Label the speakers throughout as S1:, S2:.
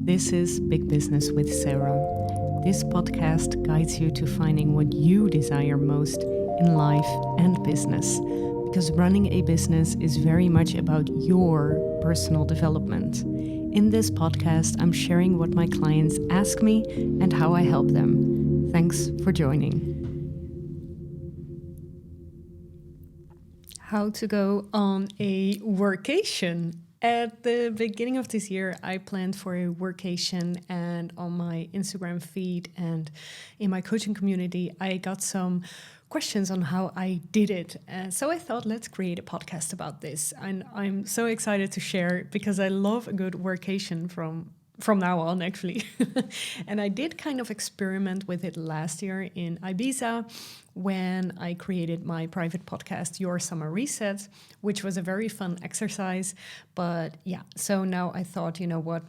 S1: This is Big Business with Sarah. This podcast guides you to finding what you desire most in life and business, because running a business is very much about your personal development. In this podcast, I'm sharing what my clients ask me and how I help them. Thanks for joining. How to go on a workation. At the beginning of this year, I planned for a workation, and on my Instagram feed and in my coaching community, I got some questions on how I did it. So I thought, let's create a podcast about this. And I'm so excited to share because I love a good workation from now on, actually. And I did kind of experiment with it last year in Ibiza when I created my private podcast, Your Summer Reset, which was a very fun exercise. But yeah, so now I thought, you know what,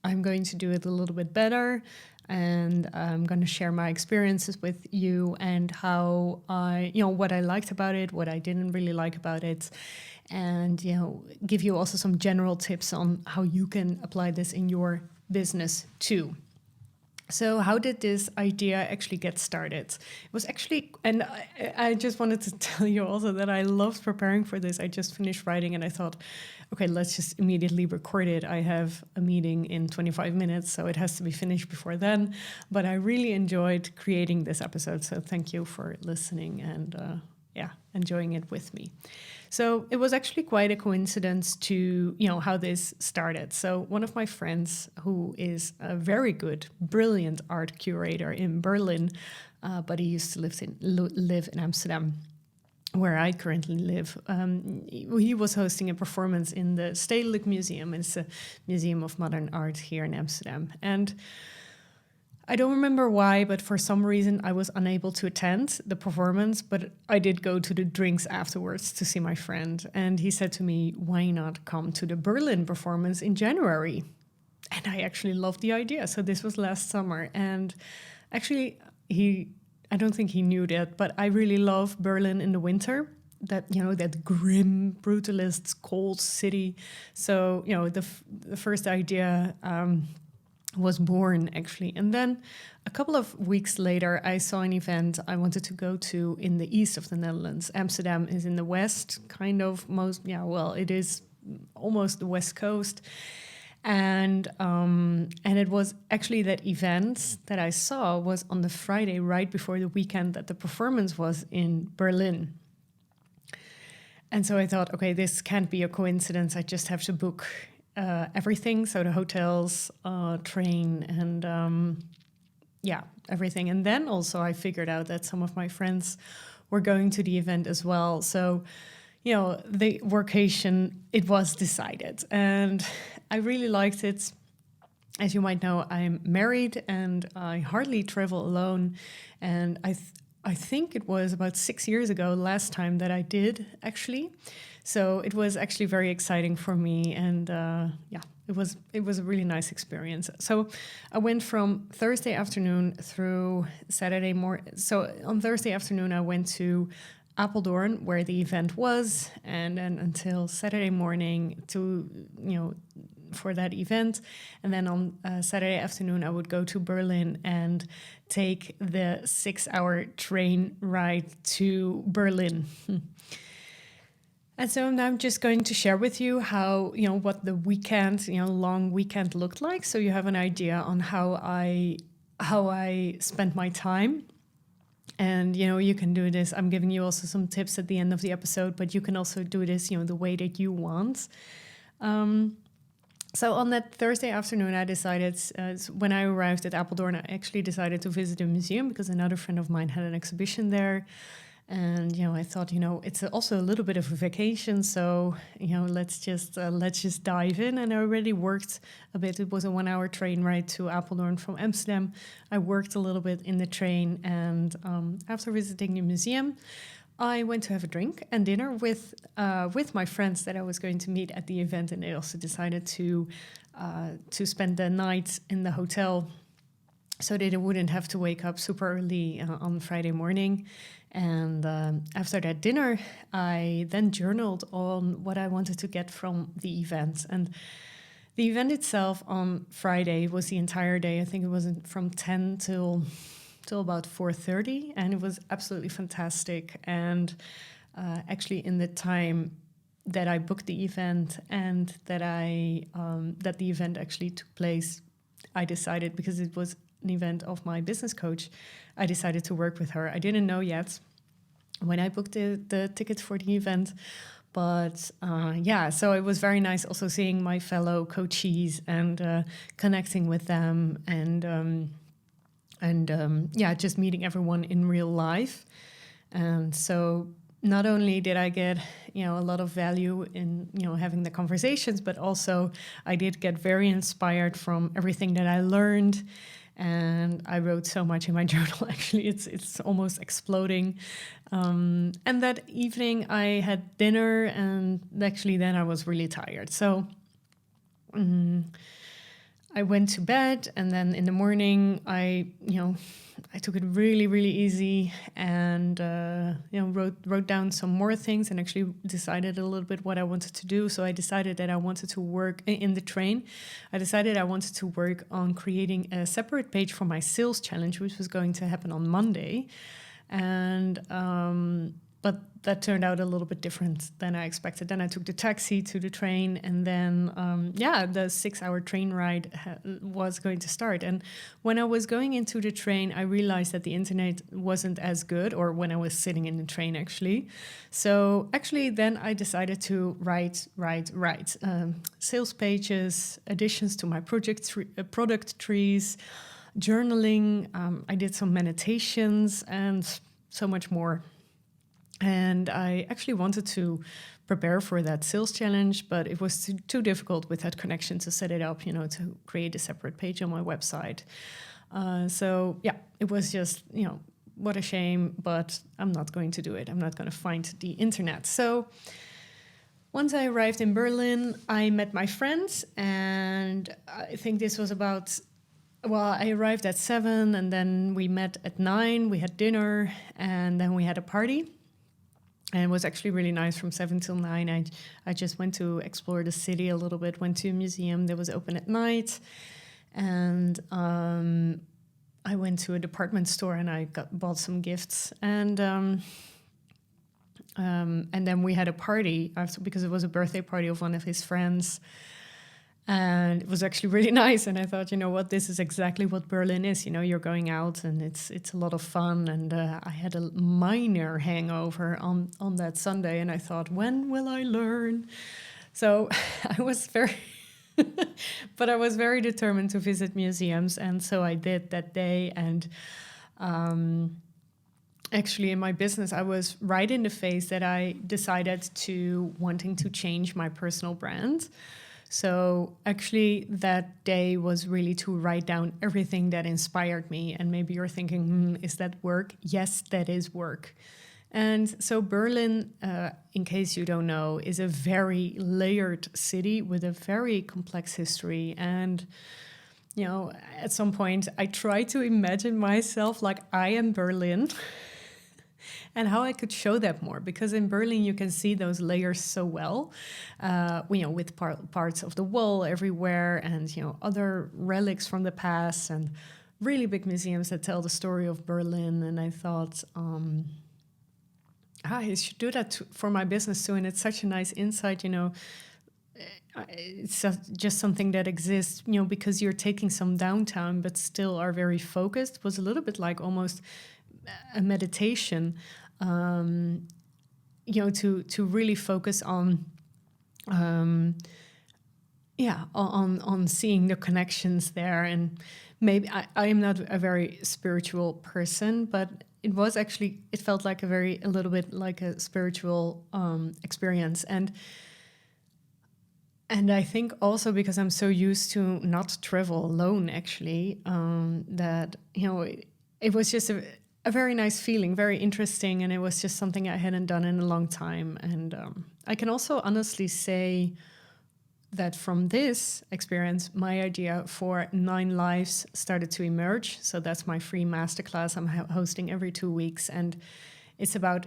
S1: I'm going to do it a little bit better. And I'm going to share my experiences with you and how what I liked about it, what I didn't really like about it, and, give you also some general tips on how you can apply this in your business too. So how did this idea actually get started? It was actually, and I just wanted to tell you also that I loved preparing for this. I just finished writing and I thought, okay, let's just immediately record it. I have a meeting in 25 minutes, so it has to be finished before then. But I really enjoyed creating this episode. So thank you for listening and enjoying it with me. So it was actually quite a coincidence to, how this started. So one of my friends, who is a very good, brilliant art curator in Berlin, but he used to live in Amsterdam, where I currently live. He was hosting a performance in the Stedelijk Museum. It's a museum of modern art here in Amsterdam. And I don't remember why, but for some reason I was unable to attend the performance, but I did go to the drinks afterwards to see my friend. And he said to me, why not come to the Berlin performance in January? And I actually loved the idea. So this was last summer. And actually, I don't think he knew that, but I really love Berlin in the winter. That grim, brutalist, cold city. So, the first idea was born, actually. And then a couple of weeks later, I saw an event I wanted to go to in the east of the Netherlands. Amsterdam is in the west, it is almost the west coast. And it was actually that event that I saw was on the Friday right before the weekend that the performance was in Berlin. And so I thought, okay, this can't be a coincidence. I just have to book everything, so the hotels, train, and everything. And then also I figured out that some of my friends were going to the event as well. So, the workation, it was decided. And I really liked it. As you might know, I'm married and I hardly travel alone. And I think it was about 6 years ago, last time that I did, actually. So it was actually very exciting for me, and it was a really nice experience. So I went from Thursday afternoon through Saturday morning. So on Thursday afternoon, I went to Apeldoorn, where the event was, and then until Saturday morning for that event. And then on Saturday afternoon, I would go to Berlin and take the 6-hour train ride to Berlin. And so now I'm just going to share with you how, what the weekend, long weekend looked like. So you have an idea on how I spent my time. And, you can do this. I'm giving you also some tips at the end of the episode, but you can also do this, the way that you want. So on that Thursday afternoon, I decided, when I arrived at Apeldoorn, I actually decided to visit a museum because another friend of mine had an exhibition there. And, I thought, it's also a little bit of a vacation. So, let's just dive in. And I already worked a bit. It was a 1-hour train ride to Apeldoorn from Amsterdam. I worked a little bit in the train. And after visiting the museum, I went to have a drink and dinner with my friends that I was going to meet at the event. And they also decided to spend the night in the hotel so that they wouldn't have to wake up super early on Friday morning. And after that dinner, I then journaled on what I wanted to get from the event. And The event itself on Friday was the entire day. I think it was from 10 till about 4:30, and it was absolutely fantastic. And actually, in the time that I booked the event and that the event actually took place, I decided, because it was an event of my business coach, I decided to work with her. I didn't know yet when I booked the tickets for the event. But so it was very nice also seeing my fellow coachees and connecting with them and just meeting everyone in real life. And so not only did I get, a lot of value in, having the conversations, but also I did get very inspired from everything that I learned. And I wrote so much in my journal. Actually, it's almost exploding. And that evening I had dinner, and actually then I was really tired. So I went to bed, and then in the morning I took it really, really easy, and wrote down some more things, and actually decided a little bit what I wanted to do. So I decided that I wanted to work in the train. I decided I wanted to work on creating a separate page for my sales challenge, which was going to happen on Monday, and but that turned out a little bit different than I expected. Then I took the taxi to the train, and then, the 6-hour train ride was going to start. And when I was going into the train, I realized that the internet wasn't as good, or when I was sitting in the train, actually. So actually, then I decided to write sales pages, additions to my product trees, journaling. I did some meditations and so much more. And I actually wanted to prepare for that sales challenge, but it was too difficult with that connection to set it up, to create a separate page on my website. It was just, what a shame, but I'm not going to do it. I'm not going to find the internet. So once I arrived in Berlin, I met my friends, and I think this was I arrived at 7, and then we met at 9, we had dinner, and then we had a party. And it was actually really nice from 7 till 9. I just went to explore the city a little bit, went to a museum that was open at night. And I went to a department store and I bought some gifts. And then we had a party after, because it was a birthday party of one of his friends. And it was actually really nice. And I thought, this is exactly what Berlin is. You're going out and it's a lot of fun. And I had a minor hangover on that Sunday. And I thought, when will I learn? So I was but I was very determined to visit museums. And so I did that day. And actually in my business, I was right in the phase that I decided to wanting to change my personal brand. So actually that day was really to write down everything that inspired me. And maybe you're thinking, is that work? Yes, that is work. And so Berlin, in case you don't know, is a very layered city with a very complex history. And, at some point I tried to imagine myself like I am Berlin. And how I could show that more, because in Berlin you can see those layers so well, with parts of the wall everywhere, and other relics from the past, and really big museums that tell the story of Berlin. And I thought, I should do that for my business too. And it's such a nice insight, it's just something that exists, because you're taking some downtime but still are very focused. It was a little bit like almost a meditation. To really focus on seeing the connections there. And maybe I am not a very spiritual person, but it felt like a little bit like a spiritual experience. And I think also because I'm so used to not travel alone, actually, that, it was just a very nice feeling, very interesting, and it was just something I hadn't done in a long time. And I can also honestly say that from this experience, my idea for 9 Lives started to emerge. So that's my free masterclass I'm hosting every 2 weeks, and it's about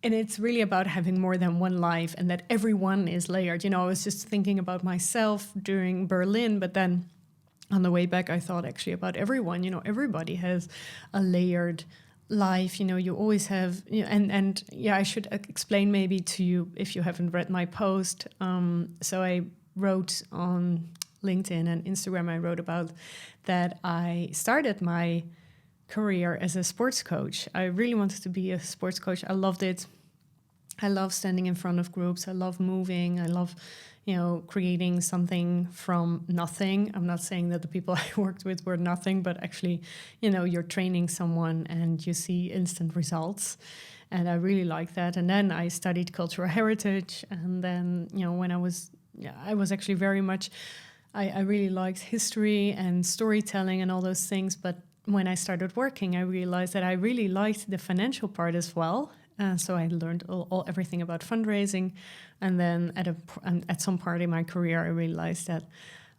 S1: and it's really about having more than one life and that everyone is layered. I was just thinking about myself during Berlin, but then on the way back, I thought actually about everyone. Everybody has a layered life. You always have, and yeah, I should explain maybe to you if you haven't read my post. So I wrote on LinkedIn and Instagram, I wrote about that I started my career as a sports coach. I really wanted to be a sports coach. I loved it. I love standing in front of groups. I love moving. I love, creating something from nothing. I'm not saying that the people I worked with were nothing, but actually, you're training someone and you see instant results. And I really like that. And then I studied cultural heritage. And then, when I was actually very much, I really liked history and storytelling and all those things. But when I started working, I realized that I really liked the financial part as well. So I learned everything about fundraising. And then at some part in my career, I realized that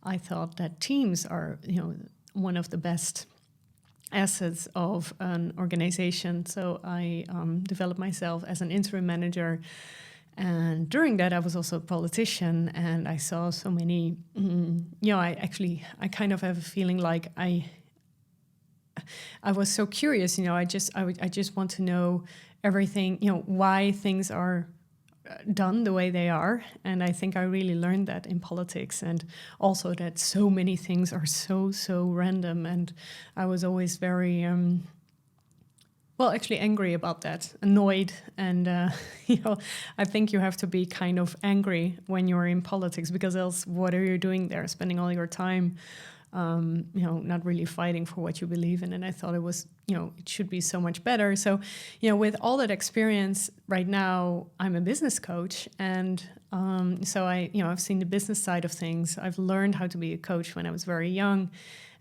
S1: I thought that teams are, one of the best assets of an organization. So I developed myself as an interim manager. And during that, I was also a politician, and I saw so many, I kind of have a feeling like I was so curious, I just want to know everything, why things are done the way they are. And I think I really learned that in politics, and also that so many things are so random. And I was always very, actually angry about that, annoyed. And, I think you have to be kind of angry when you're in politics, because else what are you doing there, spending all your time not really fighting for what you believe in. And I thought it was, it should be so much better. So, with all that experience right now, I'm a business coach. And so I've seen the business side of things. I've learned how to be a coach when I was very young.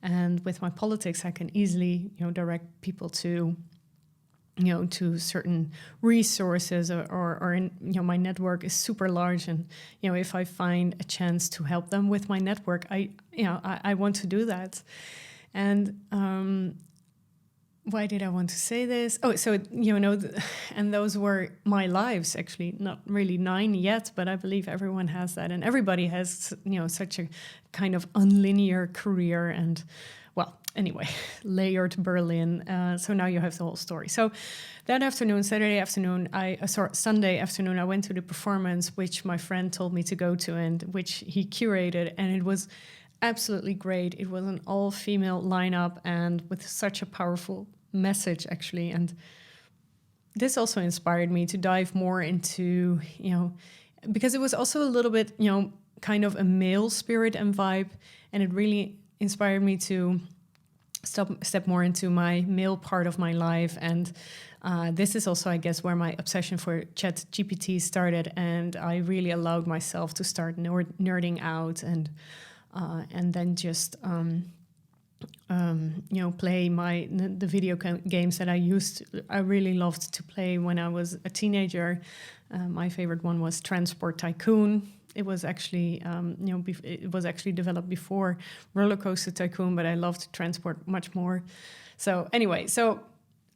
S1: And with my politics, I can easily, direct people to certain resources, or my network is super large. And, if I find a chance to help them with my network, I want to do that. And why did I want to say this? Oh, so, and those were my lives, actually, not really 9 yet, but I believe everyone has that. And everybody has, such a kind of unlinear career. And anyway, layered Berlin. So now you have the whole story. So that afternoon, Sunday afternoon, I went to the performance, which my friend told me to go to, and which he curated. And it was absolutely great. It was an all-female lineup, and with such a powerful message, actually. And this also inspired me to dive more into, because it was also a little bit, kind of a male spirit and vibe. And it really inspired me to step more into my male part of my life. And this is also, I guess, where my obsession for ChatGPT started. And I really allowed myself to start nerding out, and then just play the video games that I really loved to play when I was a teenager. My favorite one was Transport Tycoon. It was actually, it was actually developed before Roller Coaster Tycoon, but I loved Transport much more. So anyway,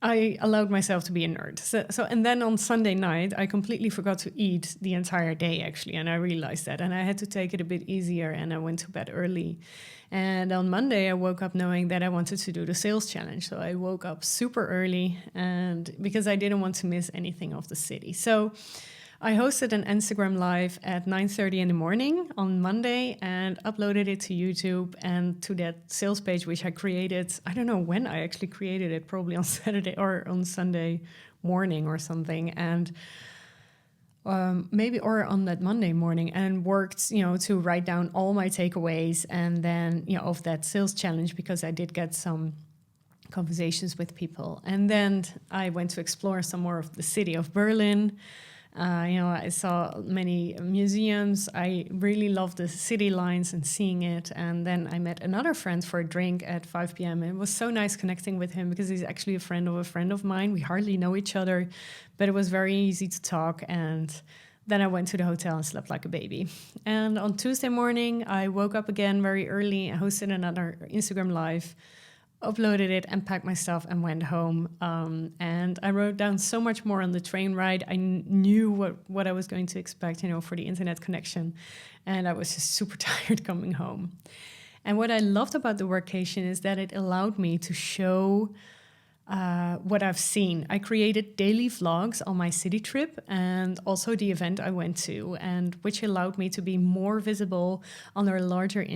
S1: I allowed myself to be a nerd. So and then on Sunday night, I completely forgot to eat the entire day, actually, and I realized that, and I had to take it a bit easier, and I went to bed early. And on Monday, I woke up knowing that I wanted to do the sales challenge. So I woke up super early, and because I didn't want to miss anything of the city. So I hosted an Instagram live at 9:30 in the morning on Monday and uploaded it to YouTube and to that sales page, which I created. I don't know when I actually created it, probably on Saturday or on Sunday morning or something. And maybe or on that Monday morning, and worked, to write down all my takeaways and then, of that sales challenge, because I did get some conversations with people. And then I went to explore some more of the city of Berlin. I saw many museums. I really loved the city lines and seeing it. And then I met another friend for a drink at 5 p.m. It was so nice connecting with him, because he's actually a friend of mine. We hardly know each other, but it was very easy to talk. And then I went to the hotel and slept like a baby. And on Tuesday morning, I woke up again very early and hosted another Instagram live uploaded it and packed my stuff and went home. And I wrote down so much more on the train ride. I knew what I was going to expect, for the internet connection. And I was just super tired coming home. And what I loved about the workation is that it allowed me to show what I've seen. I created daily vlogs on my city trip and also the event I went to, and which allowed me to be more visible on a larger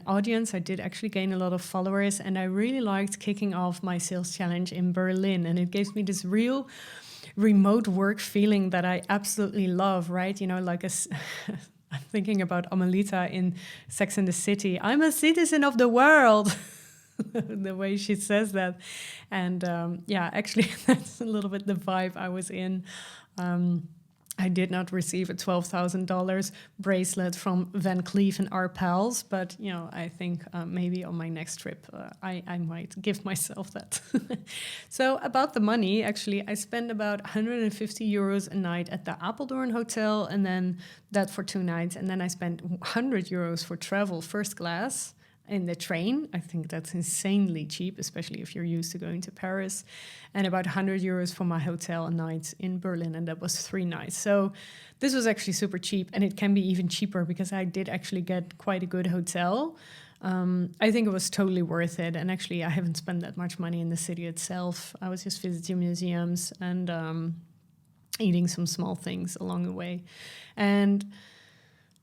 S1: audience. I did actually gain a lot of followers, and I really liked kicking off my sales challenge in Berlin. And it gives me this real remote work feeling that I absolutely love, right? Like I'm thinking about Amelita in Sex and the City. I'm a citizen of the world. The way she says that. And actually, that's a little bit the vibe I was in. I did not receive a $12,000 bracelet from Van Cleef and our pals, but I think maybe on my next trip I might give myself that. So about the money, actually, I spent about 150 euros a night at the Apeldoorn Hotel, and then that for 2 nights, and then I spent 100 euros for travel first class in the train. I think that's insanely cheap, especially if you're used to going to Paris, and about 100 euros for my hotel a night in Berlin, and that was 3 nights. So this was actually super cheap, and it can be even cheaper because I did actually get quite a good hotel. I think it was totally worth it, and actually I haven't spent that much money in the city itself. I was just visiting museums and eating some small things along the way. And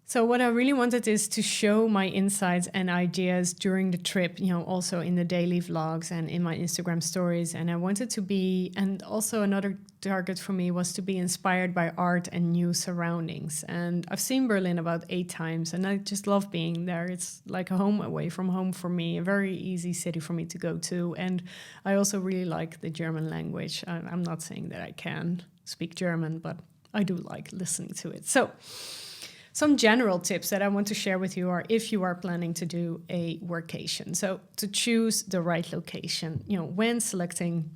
S1: so what I really wanted is to show my insights and ideas during the trip, also in the daily vlogs and in my Instagram stories. And I wanted to be, and also another target for me was to be inspired by art and new surroundings. And I've seen Berlin about 8 times, and I just love being there. It's like a home away from home for me, a very easy city for me to go to. And I also really like the German language. I'm not saying that I can speak German, but I do like listening to it. So some general tips that I want to share with you are if you are planning to do a workation. So to choose the right location, when selecting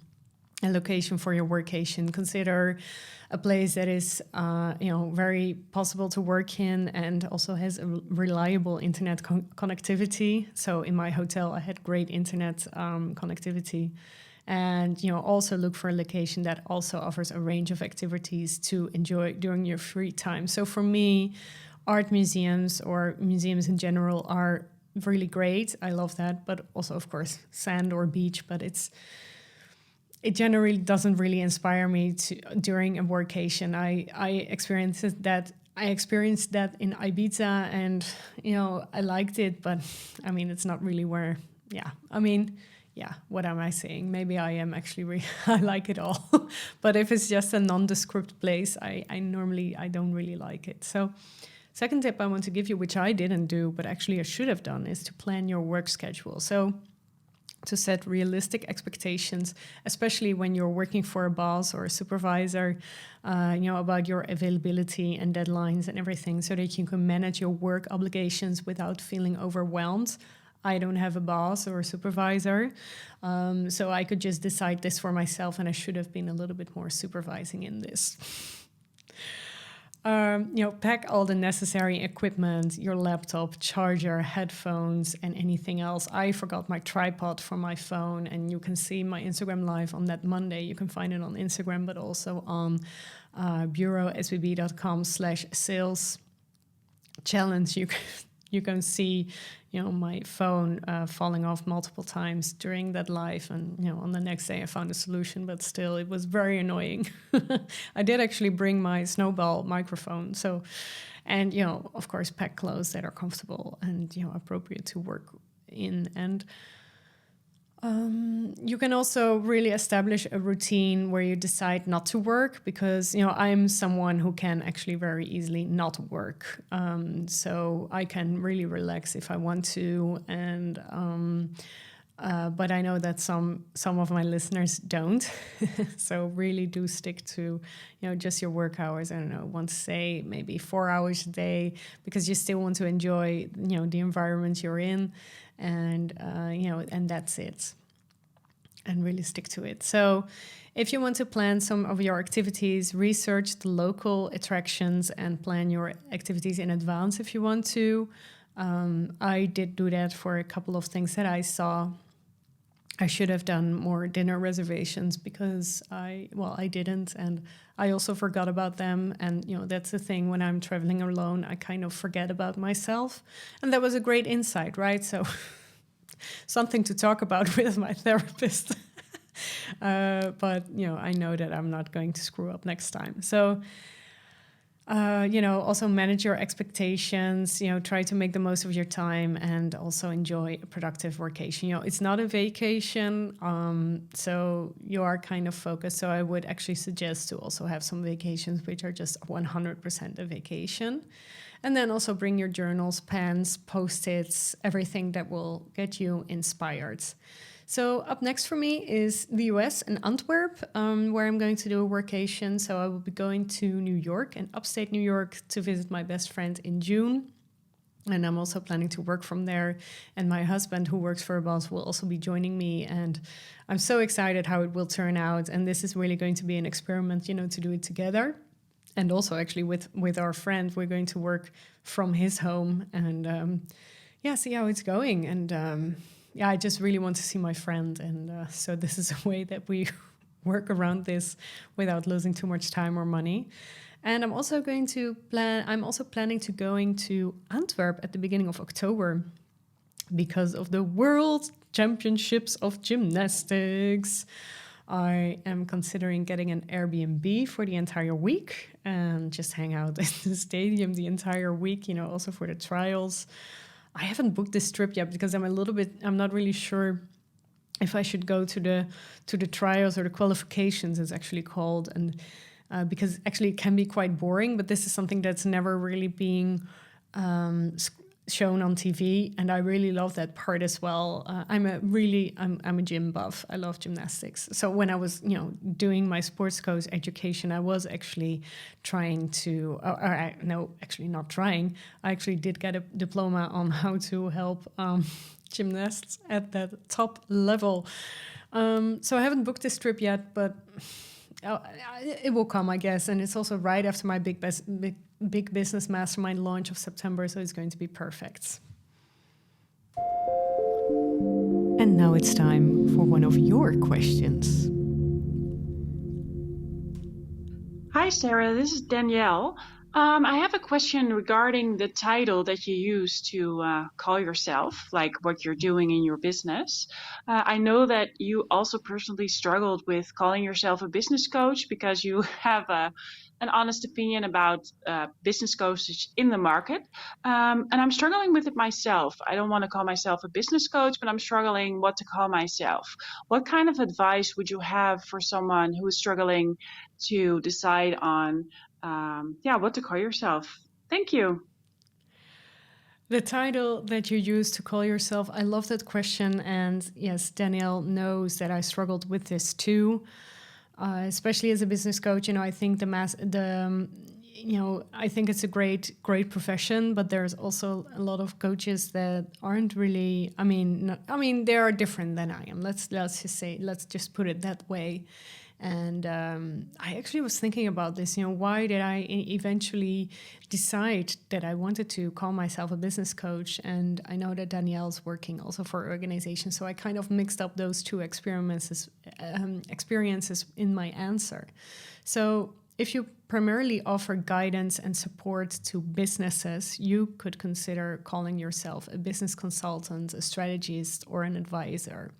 S1: a location for your workation, consider a place that is, very possible to work in and also has a reliable internet connectivity. So in my hotel, I had great internet connectivity. And, also look for a location that also offers a range of activities to enjoy during your free time. So for me, art museums or museums in general are really great. I love that. But also, of course, sand or beach. But it generally doesn't really inspire me during a workation. I experienced that. In Ibiza, and I liked it, but I mean, it's not really where. What am I saying? Maybe I am actually I like it all. But if it's just a nondescript place, I don't really like it. So second tip I want to give you, which I didn't do, but actually I should have done, is to plan your work schedule. So to set realistic expectations, especially when you're working for a boss or a supervisor, about your availability and deadlines and everything, so that you can manage your work obligations without feeling overwhelmed. I don't have a boss or a supervisor, so I could just decide this for myself, and I should have been a little bit more supervising in this. Pack all the necessary equipment, your laptop, charger, headphones, and anything else. I forgot my tripod for my phone, and you can see my Instagram live on that Monday. You can find it on Instagram, but also on bureausbb.com/sales challenge. You can see, my phone falling off multiple times during that live. And, on the next day I found a solution, but still it was very annoying. I did actually bring my Snowball microphone. So, and, of course, pack clothes that are comfortable and, appropriate to work in. And you can also really establish a routine where you decide not to work, because, I'm someone who can actually very easily not work. So I can really relax if I want to. And but I know that some of my listeners don't. So really do stick to, just your work hours. I don't know, want to say maybe 4 hours a day, because you still want to enjoy, the environment you're in. And, and that's it. And really stick to it. So if you want to plan some of your activities, research the local attractions and plan your activities in advance if you want to. I did do that for a couple of things that I saw. I should have done more dinner reservations because I didn't, and I also forgot about them. And that's the thing, when I'm traveling alone, I kind of forget about myself. And that was a great insight, right? So something to talk about with my therapist. But I know that I'm not going to screw up next time. So also manage your expectations, try to make the most of your time and also enjoy a productive workation. It's not a vacation, so you are kind of focused. So I would actually suggest to also have some vacations which are just 100% a vacation. And then also bring your journals, pens, Post-its, everything that will get you inspired. So up next for me is the US and Antwerp, where I'm going to do a workation. So I will be going to New York and upstate New York to visit my best friend in June. And I'm also planning to work from there. And my husband, who works for a boss, will also be joining me. And I'm so excited how it will turn out. And this is really going to be an experiment, to do it together. And also actually with our friend, we're going to work from his home and see how it's going. And I just really want to see my friend. And so this is a way that we work around this without losing too much time or money. And I'm also planning to going to Antwerp at the beginning of October because of the World Championships of Gymnastics. I am considering getting an Airbnb for the entire week and just hang out in the stadium the entire week, also for the trials. I haven't booked this trip yet because I'm not really sure if I should go to the trials or the qualifications, it's actually called. And because actually it can be quite boring, but this is something that's never really being shown on TV, and I really love that part as well. I'm a gym buff. I love gymnastics. So when I was doing my sports coach education, I was actually trying to, actually not trying. I actually did get a diploma on how to help gymnasts at that top level. So I haven't booked this trip yet, but it will come, I guess. And it's also right after my big business mastermind launch of September, so it's going to be perfect. And now it's time for one of your questions.
S2: Hi, Sarah. This is Danielle. I have a question regarding the title that you use to call yourself, like what you're doing in your business. I know that you also personally struggled with calling yourself a business coach because you have an honest opinion about business coaches in the market. And I'm struggling with it myself. I don't want to call myself a business coach, but I'm struggling what to call myself. What kind of advice would you have for someone who is struggling to decide on what to call yourself? Thank you.
S1: The title that you use to call yourself, I love that question. And yes, Danielle knows that I struggled with this too, especially as a business coach. I think I think it's a great profession, but there's also a lot of coaches that aren't really. They are different than I am. Let's just put it that way. And I actually was thinking about this, why did I eventually decide that I wanted to call myself a business coach? And I know that Danielle's working also for organizations, so I kind of mixed up those two experiences in my answer. So if you primarily offer guidance and support to businesses, you could consider calling yourself a business consultant, a strategist, or an advisor.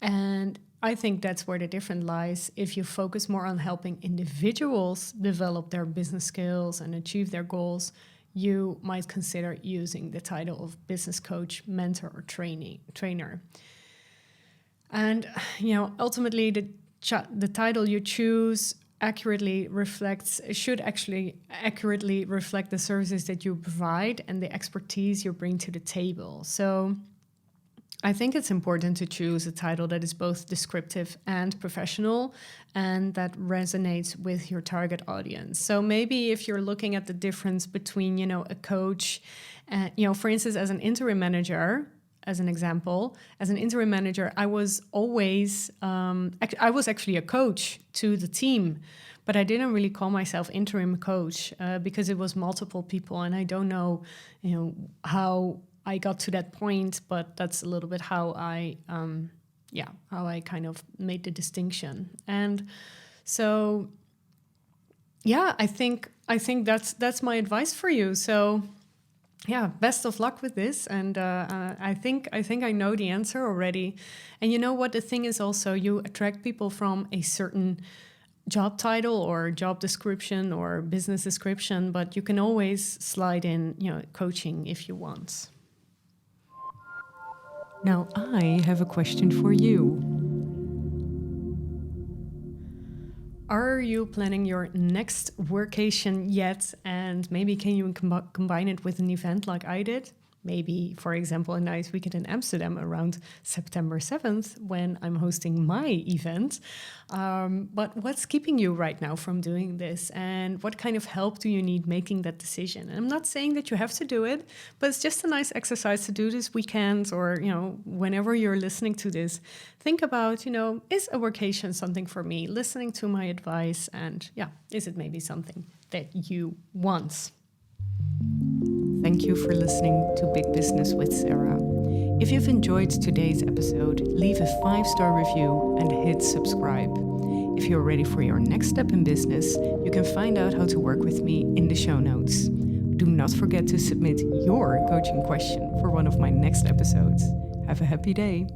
S1: And I think that's where the difference lies. If you focus more on helping individuals develop their business skills and achieve their goals, you might consider using the title of business coach, mentor, or trainer. And ultimately, the title you choose should actually accurately reflect the services that you provide and the expertise you bring to the table. So I think it's important to choose a title that is both descriptive and professional and that resonates with your target audience. So maybe if you're looking at the difference between, a coach, for instance, as an interim manager, as an example, as an interim manager, I was always, I was actually a coach to the team, but I didn't really call myself interim coach because it was multiple people, and I don't know, how I got to that point, but that's a little bit how I how I kind of made the distinction. And so, yeah, I think that's my advice for you. So, yeah, best of luck with this. And I think I know the answer already. And you know what? The thing is also, you attract people from a certain job title or job description or business description, but you can always slide in, coaching if you want. Now I have a question for you. Are you planning your next workation yet? And maybe can you combine it with an event like I did? Maybe, for example, a nice weekend in Amsterdam around September 7th when I'm hosting my event. But what's keeping you right now from doing this? And what kind of help do you need making that decision? And I'm not saying that you have to do it, but it's just a nice exercise to do this weekend or, whenever you're listening to this. Think about, is a workation something for me? Listening to my advice and, is it maybe something that you want? Thank you for listening to Big Business with Sarah. If you've enjoyed today's episode, leave a 5-star review and hit subscribe. If you're ready for your next step in business, you can find out how to work with me in the show notes. Do not forget to submit your coaching question for one of my next episodes. Have a happy day.